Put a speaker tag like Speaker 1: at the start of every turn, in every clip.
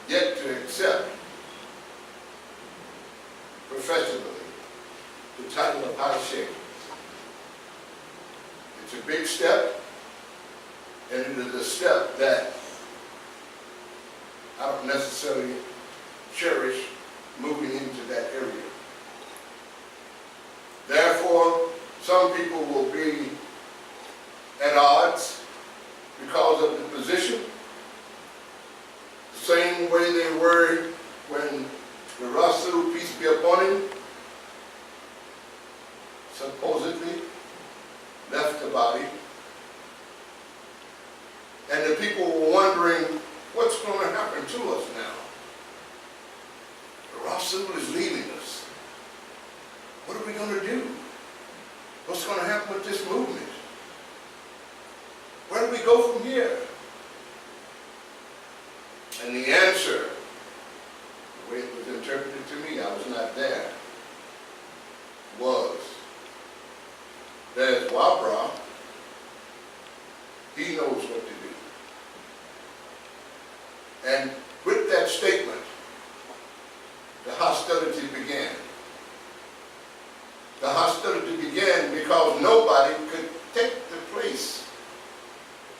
Speaker 1: yet to accept professionally the title of High Sheikh. It's a big step, and it is a step that I don't necessarily cherish moving into that area. Therefore, some people will be at odds because of the position, the same way they were when the Rasul, peace be upon him, supposedly left the body. And the people were wondering, what's going to happen to us now? The Rasul is leaving us. What are we going to do? What's going to happen with this movement? Where do we go from here? And the answer, the way it was interpreted to me, I was not there, was, there's Wabra, he knows what to do. And with that statement, the hostility began. The hostility began because nobody could take the place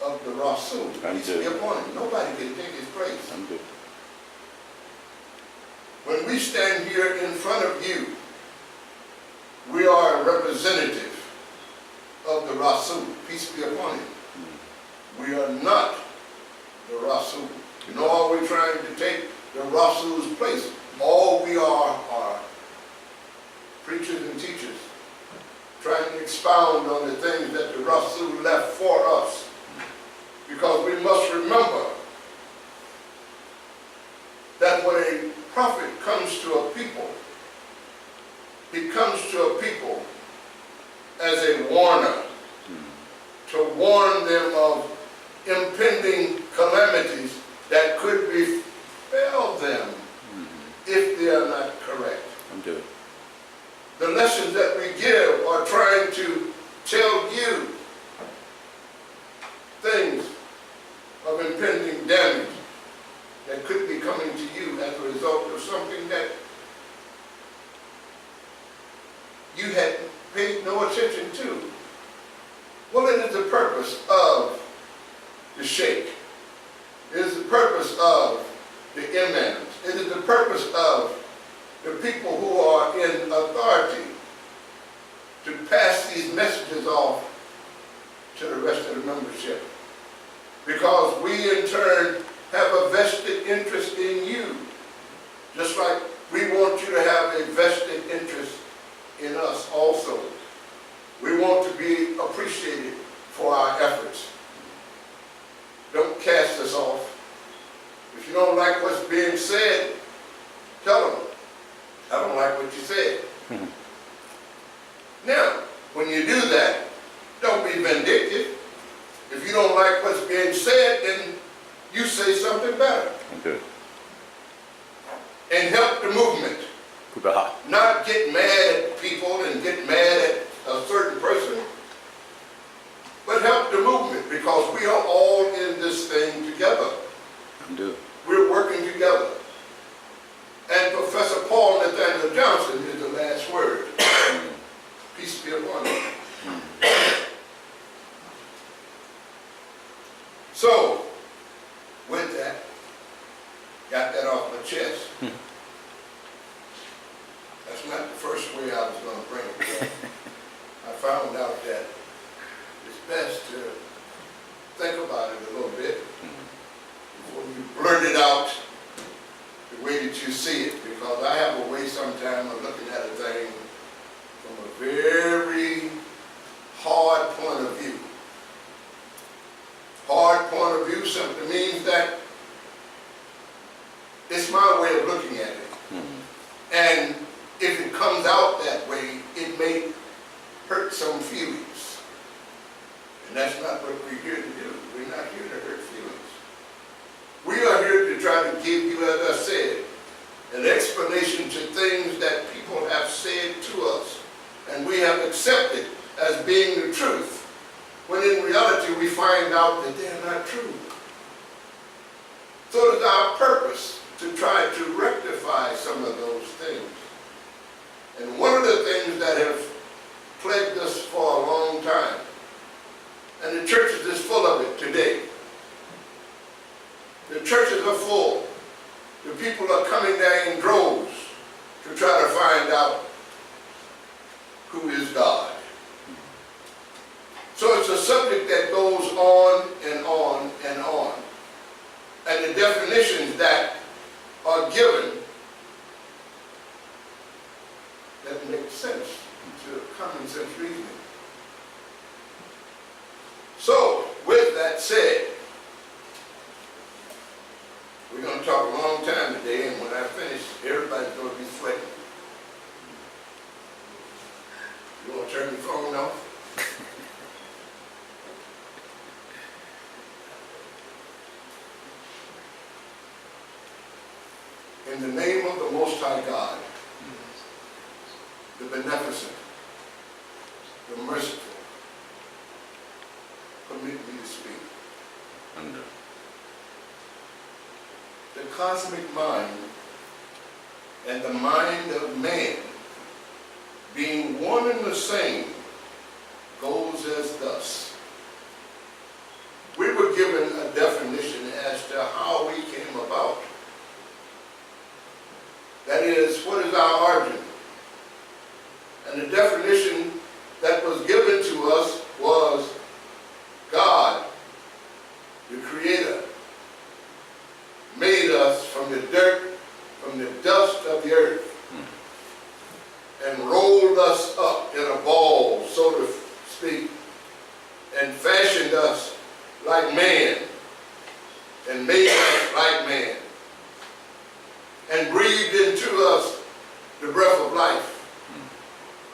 Speaker 1: of the Rasul. Peace be upon him. Nobody could take his place. When we stand here in front of you, we are a representative of the Rasul. Peace be upon him. We are not the Rasul, nor are we trying to take the Rasul's place. All we are preachers and teachers trying to expound on the things that the Rasul left for us. Because we must remember that when a prophet comes to a people, he comes to a people as a warner, to warn them of impending calamities that could befall them if they are not correct. The lessons that we give are trying to tell you things of impending damage that could be coming to you as a result of something that you had paid no attention to. Well, it is the purpose of the sheikh. It is the purpose of the imams. It is the purpose of the people who are in authority to pass these messages off to the rest of the membership. Because we in turn have a vested interest in you. Just like we want you to have a vested interest in us also. We want to be appreciated for our efforts. Don't cast us off. If you don't like what's being said, tell them, I don't like what you said. Now, when you do that, don't be vindictive. If you don't like what's being said, then you say something better. And help the movement. Not get mad at people and get mad at a certain person, but help the movement, because we are all in this thing together. We're working together. And Professor Paul Nathaniel Johnson is the last word. Peace be upon him. So, with that, got that off my chest. That's not the first way I was going to bring it. I found out that it's best to think about it a little bit before you blurt it out the way that you see it, because I have a way sometimes of looking at a thing from a very hard point of view. Hard point of view simply means that it's my way of looking at it. And if it comes out that way, it may hurt some feelings. And that's not what we're here to do. We're not here to hurt feelings. We are here to try to give you, as I said, an explanation to things that people have said to us and we have accepted as being the truth, when in reality we find out that they're not true. So it is our purpose to try to rectify some of those things. And one of the things that have plagued us for a long time, and the churches is full of it today. The churches are full. The people are coming there in droves to try to find out who is God. So it's a subject that goes on and on and on. And the definitions that are given that make sense to common sense reasoning. So, with that said, we're going to talk a long time today, and when I finish, everybody's going to be sweating. You want to turn your phone off? In the name of the Most High God, the beneficent, the merciful, permit me to speak. The cosmic mind and the mind of man, being one and the same, goes as thus. We were given a definition as to how we came about. That is, what is our origin? And the definition that was given to us was God, the Creator, made us from the dirt, from the dust of the earth, and rolled us up in a ball, so to speak, and fashioned us like man, and made us like man, and breathed into us the breath of life,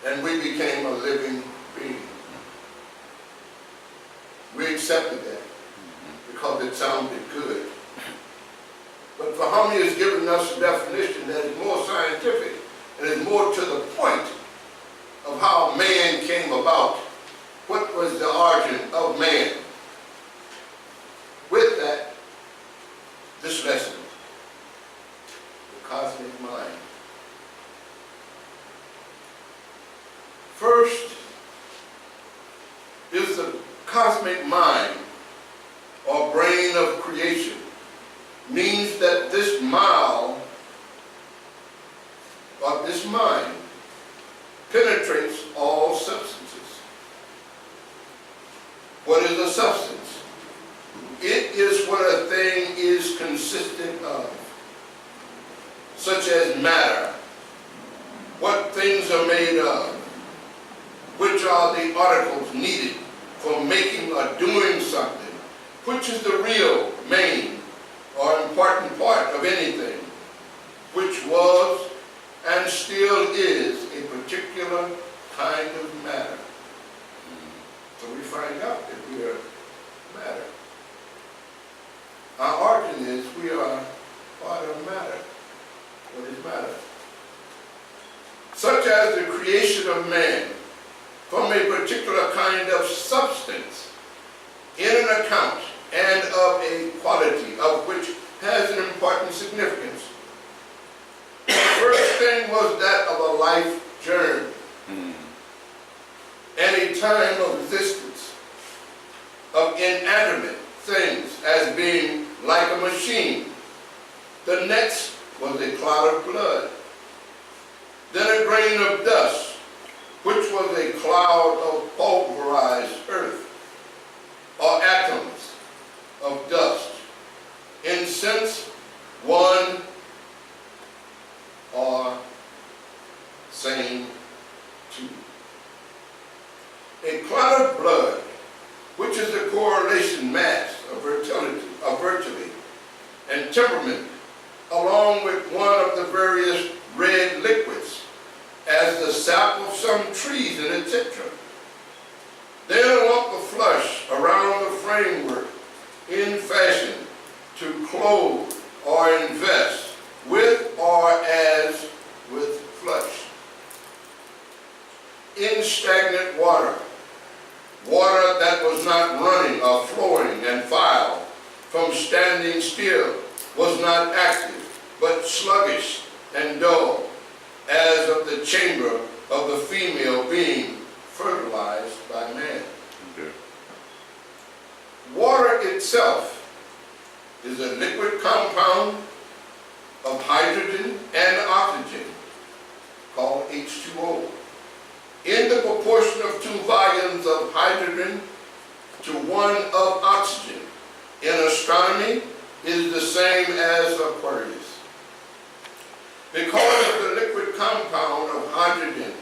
Speaker 1: and we became a living being. We accepted that because it sounded good. But Fahmy has given us a definition that is more scientific and is more to the point of how man came about. What was the origin of man? With that, this lesson, the cosmic mind. First is the cosmic mind, or brain of creation, means that this mile, or this mind, penetrates all substances. What is a substance? It is what a thing is consistent of, such as matter, what things are made of, which are the articles needed for making or doing something, which is the real, main, or important part of anything, which was and still is a particular kind of matter. So we find out that we are matter. Our origin is we are part of matter. What is matter? Such as the creation of man from a particular kind of substance in an account and of a quality of which has an important significance. The first thing was that of a life germ and a time of existence of inanimate things as being like a machine. The next was a cloud of blood, then a grain of dust, which was a cloud of pulverized earth, or atoms of dust, in sense one or same two. A cloud of blood, which is the correlation mass of virtually, and temperament, along with one of the various red liquids, as the sap of some trees and etc. Then a lump of flesh around the framework in fashion to clothe or invest with or as with flesh. In stagnant water, water that was not running or flowing and filed from standing still, was not active, but sluggish and dull, as of the chamber of the female being fertilized by man.
Speaker 2: Okay.
Speaker 1: Water itself is a liquid compound of hydrogen and oxygen called H2O, in the proportion of 2 volumes of hydrogen to 1 of oxygen. In astronomy, it is the same as Aquarius. Because of the liquid compound of hydrogen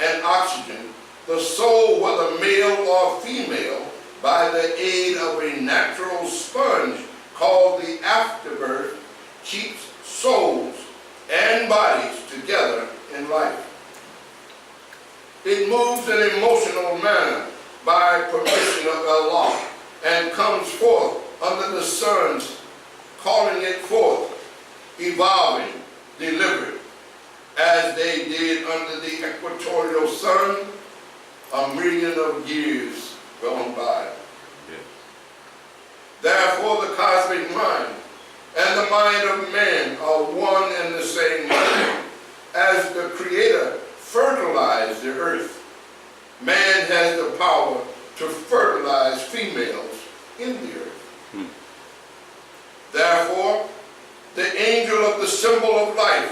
Speaker 1: and oxygen, the soul, whether male or female, by the aid of a natural sponge called the afterbirth, keeps souls and bodies together in life. It moves in an emotional manner by permission of Allah and comes forth under the sun's calling it forth, evolving, delivered, as they did under the equatorial sun 1,000,000 of years gone by.
Speaker 2: Yes.
Speaker 1: Therefore, the cosmic mind and the mind of man are one and the same mind. As the Creator fertilized the earth, man has the power to fertilize females in the earth. Therefore, the angel of the symbol of life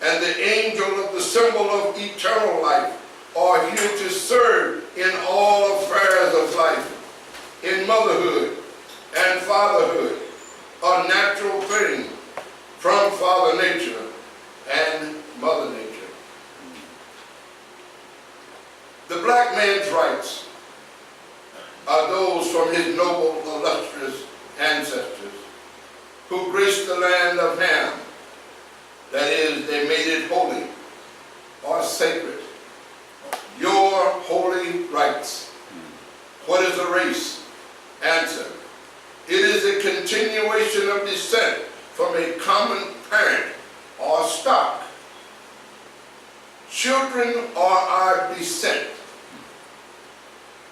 Speaker 1: and the angel of the symbol of eternal life are here to serve in all affairs of life, in motherhood and fatherhood, a natural thing from Father Nature and Mother Nature. The black man's rights are those from his noble, illustrious ancestors who graced the land of Ham. That is, they made it holy or sacred. Your holy rights. What is a race? Answer. It is a continuation of descent from a common parent or stock. Children are our descent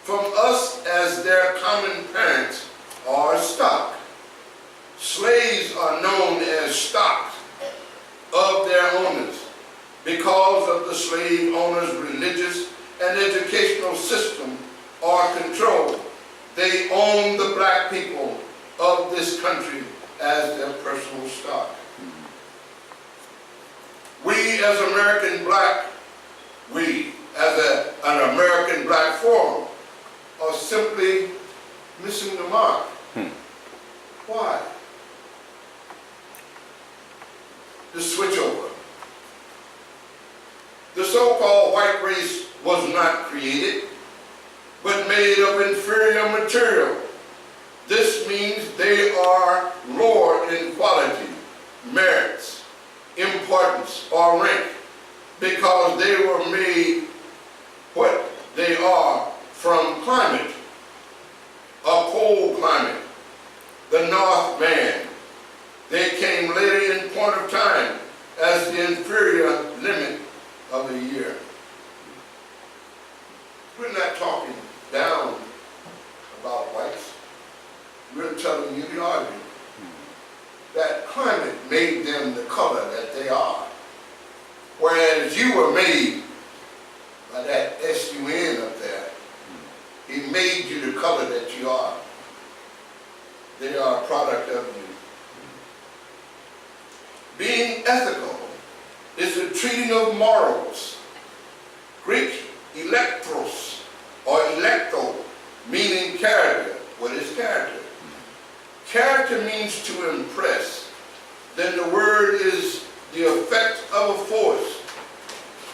Speaker 1: from us as their common parents or stock. Slaves are known as stock of their owners because of the slave owner's religious and educational system or control. They own the black people of this country as their personal stock. We as American black, an American Black Forum, are simply missing the mark. Why? The switchover. The so-called white race was not created, but made of inferior material. This means they are lower in quality, merits, importance, or rank, because they were made what they are from climate, a cold climate, the North man. They came later in point of time as the inferior limit of the year. We're not talking down about whites. We're telling you the argument. That climate made them the color that they are. Whereas you were made by that S-U-N up there. He made you the color that you are. They are a product of you. Being ethical is the treating of morals. Greek elektros or electo, meaning character. What is character? Character means to impress. Then the word is the effect of a force.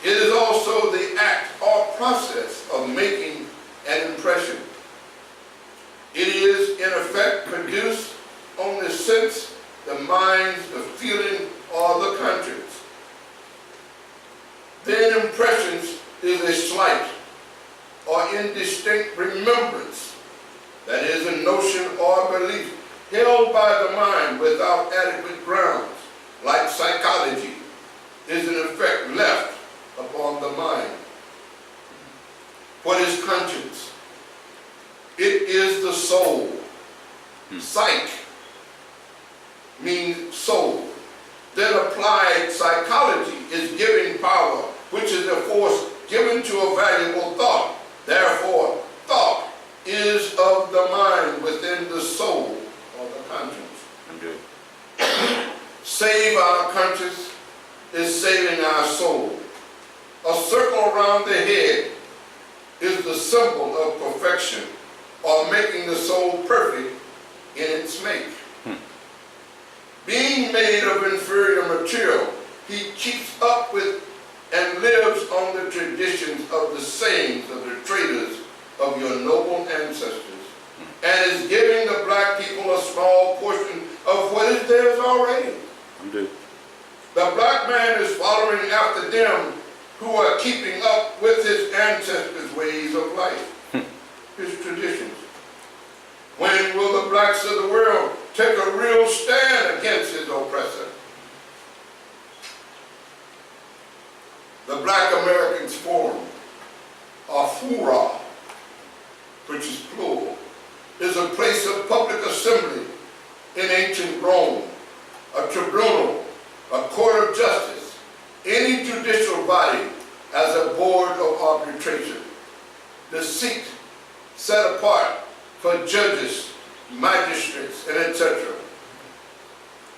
Speaker 1: It is also the act or process of making an impression. It is, in effect, produced on the sense, the mind, the feeling, or the conscience. Then impressions is a slight or indistinct remembrance, that is a notion or belief held by the mind without adequate grounds, like psychology, is in effect left upon the mind. What is conscience? It is the soul. Psyche means soul. then applied psychology is giving power, which is a force given to a valuable thought. Therefore, thought is of the mind within the soul or the conscience.
Speaker 2: I'm good.
Speaker 1: Save our conscience is saving our soul. A circle around the head is the symbol of perfection, or making the soul perfect in its make. Being made of inferior material, he keeps up with and lives on the traditions of the sayings of the traders of your noble ancestors, and is giving the black people a small portion of what is theirs already.
Speaker 2: I'm good.
Speaker 1: The black man is following after them who are keeping up with his ancestors' ways of life, his traditions. When will the blacks of the world take a real stand against his oppressor? The Black Americans Forum, or FURA, which is plural, is a place of public assembly in ancient Rome, a tribunal, a court of justice, any judicial body as a board of arbitration, the seat set apart for judges, magistrates, and etc.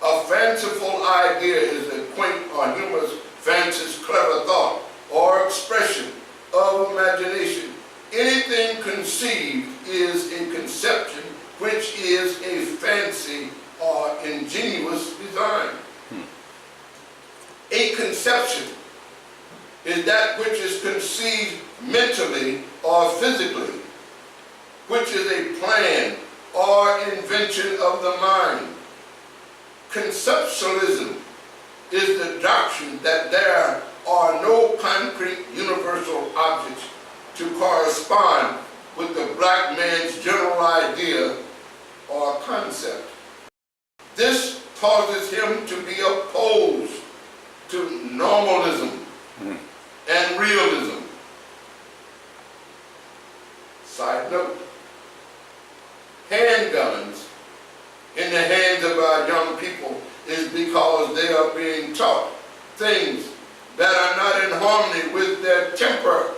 Speaker 1: A fanciful idea is a quaint or humorous, fancy's clever thought or expression of imagination. Anything conceived is a conception, which is a fancy or ingenious design. A conception is that which is conceived mentally or physically, which is a plan or invention of the mind. Conceptualism is the doctrine that there are no concrete universal objects to correspond with the black man's general idea or concept. This causes him to be opposed to normalism and realism. Side note, handguns in the hands of our young people is because they are being taught things that are not in harmony with their temper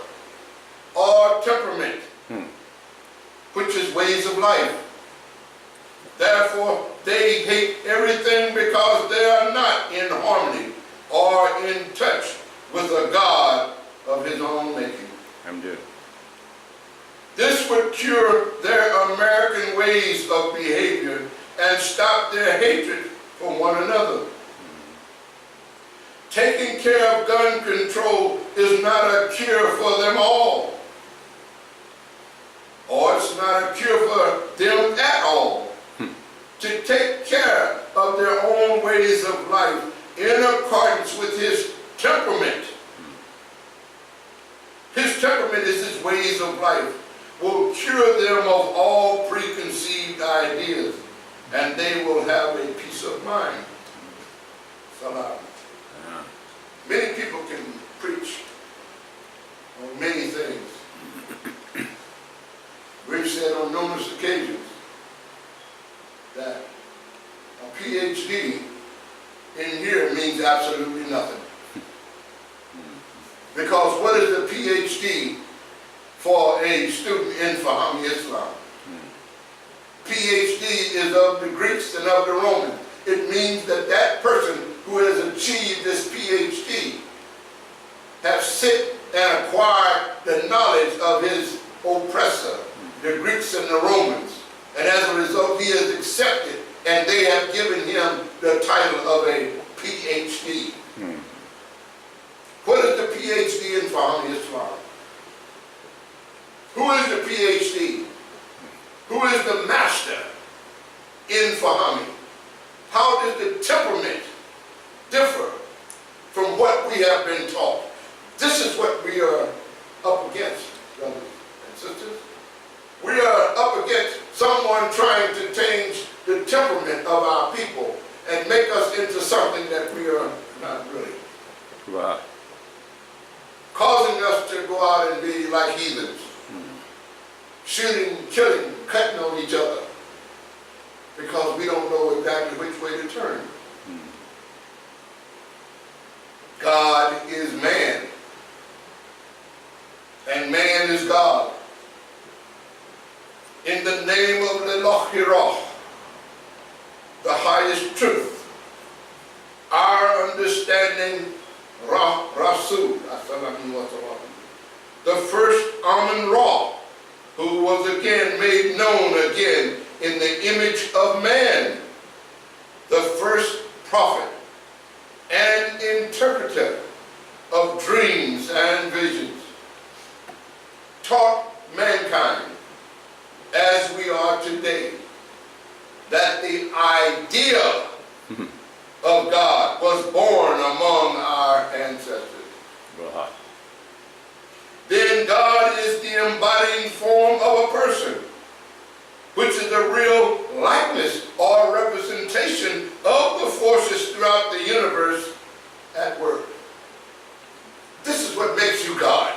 Speaker 1: or temperament, which is ways of life. Therefore, they hate everything because they are not in harmony or in touch with a God of his own making.
Speaker 2: I'm good.
Speaker 1: This would cure their American ways of behavior and stop their hatred for one another. Taking care of gun control is not a cure for them all, or it's not a cure for them at all. To take care of their own ways of life in accordance with his temperament. His temperament is his ways of life, will cure them of all preconceived ideas, and they will have a peace of mind. Salam. Many people can preach on many things. We've said on numerous occasions that a PhD in here means absolutely nothing. Because what is a PhD for a student in Fahmy Islam? PhD is of the Greeks and of the Romans. It means that that person who has achieved this PhD have sit and acquired the knowledge of his oppressor, the Greeks and the Romans. And as a result, he is accepted, and they have given him the title of a PhD. What is the PhD in Fahmy Islam? Who is the PhD? Who is the master in Fahmy? How does the temperament differ from what we have been taught? This is what we are up against, brothers and sisters. We are up against someone trying to change the temperament of our people and make us into something that we are not really.
Speaker 2: Wow.
Speaker 1: Causing us to go out and be like heathens. Shooting, killing, cutting on each other. Because we don't know exactly which way to turn. Hirah, the highest truth. Our understanding, Rasul, the first Amun-Ra, who was again made known again in the image of man, the first prophet and interpreter of dreams and visions, taught mankind as we are today that the idea of God was born among our ancestors. Then God is the embodying form of a person, which is a real likeness or representation of the forces throughout the universe at work. This is what makes you God.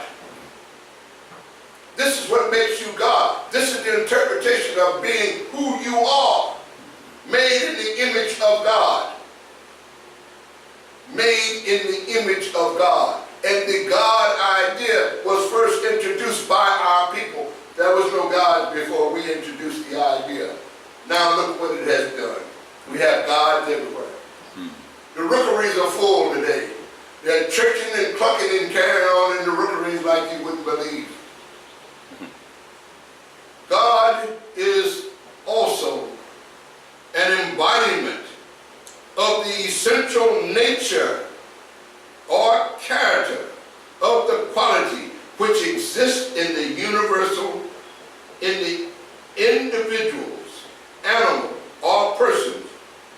Speaker 1: This is what makes you God. This is the interpretation of being who you are, made in the image of God. Made in the image of God. And the God idea was first introduced by our people. There was no God before we introduced the idea. Now look what it has done. We have gods everywhere. The rookeries are full today. They're churching and clucking and carrying on in the rookeries like you wouldn't believe. God is also an embodiment of the essential nature or character of the quality which exists in the universal, in the individuals, animal, or persons,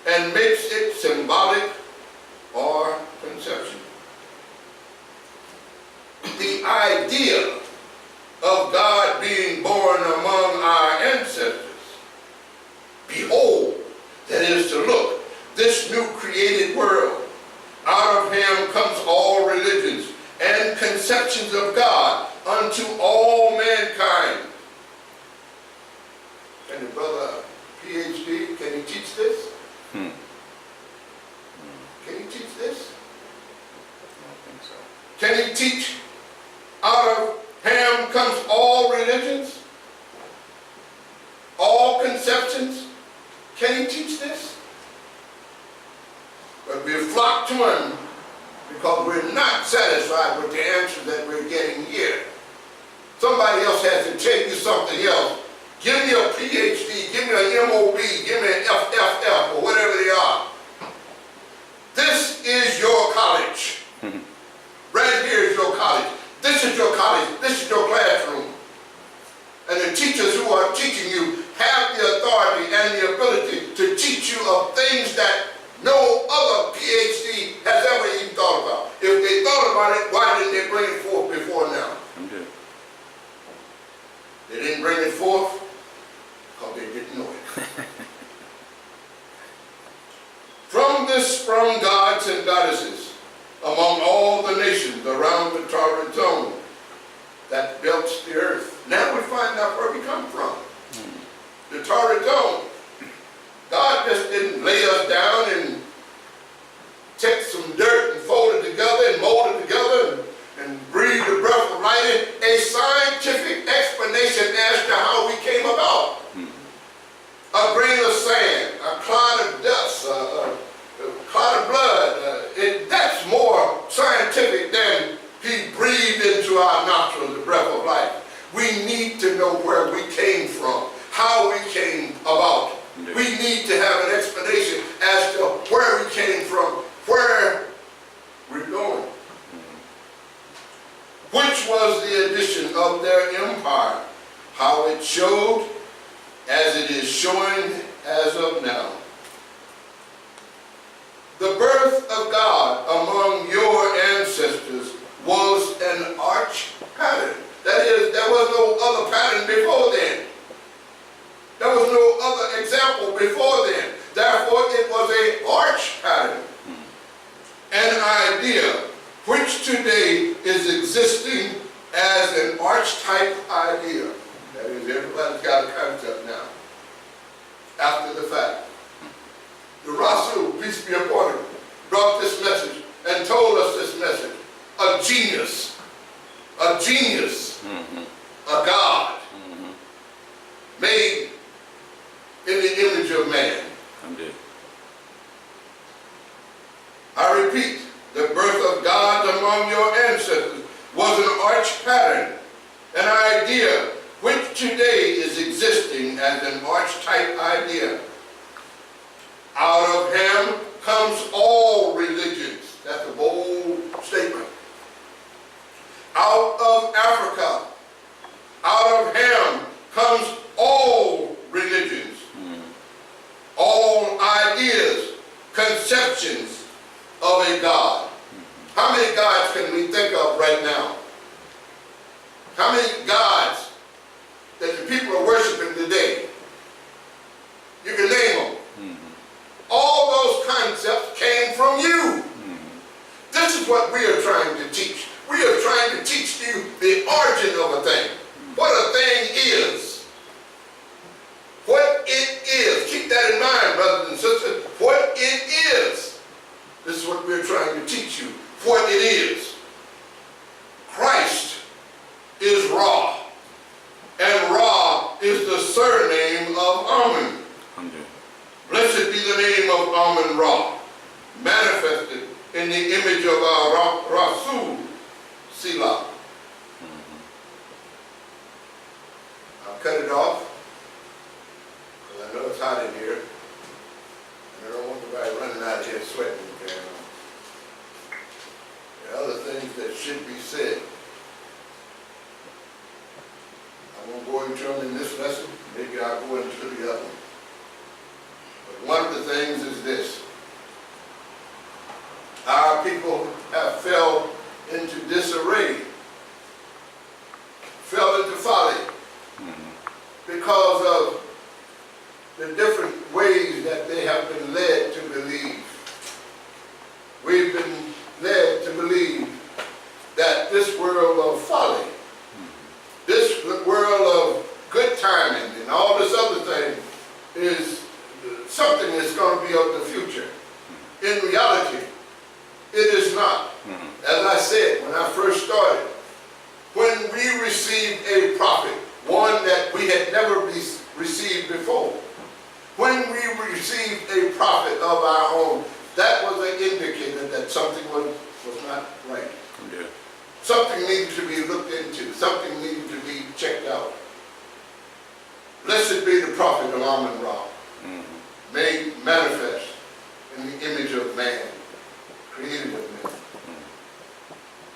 Speaker 1: and makes it symbolic or conception. The idea of God being born among our ancestors, behold, that is to look, this new created world, out of him comes all religions and conceptions of God unto all mankind. Can the brother PhD, can he teach this? Can he teach this?
Speaker 2: I don't think so.
Speaker 1: Can he teach out of Ham comes all religions? All conceptions? Can he teach this? But we flock to him because we're not satisfied with the answer that we're getting here. Somebody else has to tell you something else. Give me a PhD, give me an MOB, give me an FFF, or whatever they are. This is your college. Right here is your college. This is your college. This is your classroom. And the teachers who are teaching you have the authority and the ability to teach you of things that no other PhD has ever even thought about. If they thought about it, why didn't they bring it forth before now?
Speaker 2: Okay.
Speaker 1: They didn't bring it forth because they didn't know it. From this sprung gods and goddesses among all the nations around the torrid zone that belts the earth. Now we find out where we come from. The torrid zone. God just didn't lay us down and take some dirt and fold it together and mold it together and breathe the breath of life in. A scientific explanation as to how we came about. A grain of sand, a clot of dust, a clot of blood. That's more scientific than he breathed into our nostrils the breath of life. We need to know where we came from, how we came about. We need to have an explanation as to where we came from, where we're going. Which was the addition of their empire, how it showed as it is showing as of now. The birth of God among your ancestors was an arch pattern. That is, there was no other pattern before then. There was no other example before then. Therefore, it was an arch pattern. An idea which today is existing as an archetype idea. That is, everybody's got a concept now. After the fact. The Rasul, peace be upon him, brought this message and told us this message. A genius, a God, made in I repeat, the birth of God among your ancestors was an arch pattern, an idea which today is existing as an archetype idea. Out of him comes all religions. That's a bold statement. Out of Africa, out of him comes all religions, all ideas, conceptions of a God. How many gods can we think of right now? How many gods that the people are worshiping today? You can name them. All those concepts came from you. This is what we are trying to teach. We are trying to teach you the origin of a thing. What a thing is. What it is. Keep that in mind, brothers and sisters. What it is. This is what we're trying to teach you. What it is. Christ is Ra. And Ra is the surname of Amun. Blessed be the name of Amun-Ra, manifested in the image of our Rasul, Selah. I'll cut it off, because I know it's hot in here, and I don't want anybody running out of here sweating. There are other things that should be said. I won't go into them in this lesson. Maybe I'll go into the other one. One of the things is this. Our people have fell into disarray, fell into folly, because of the different ways that they have been led to believe. We've been led to believe that this world of folly, this world of good timing and all this other thing is something that's going to be of the future. In reality, it is not. As I said when I first started, when we received a prophet, one that we had never received before, when we received a prophet of our own, that was an indicator that something was not right.
Speaker 2: Yeah.
Speaker 1: Something needed to be looked into. Something needed to be checked out. Blessed be the prophet of Amun-Ra, made manifest in the image of man, created of man.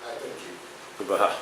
Speaker 1: I thank you.
Speaker 2: Goodbye.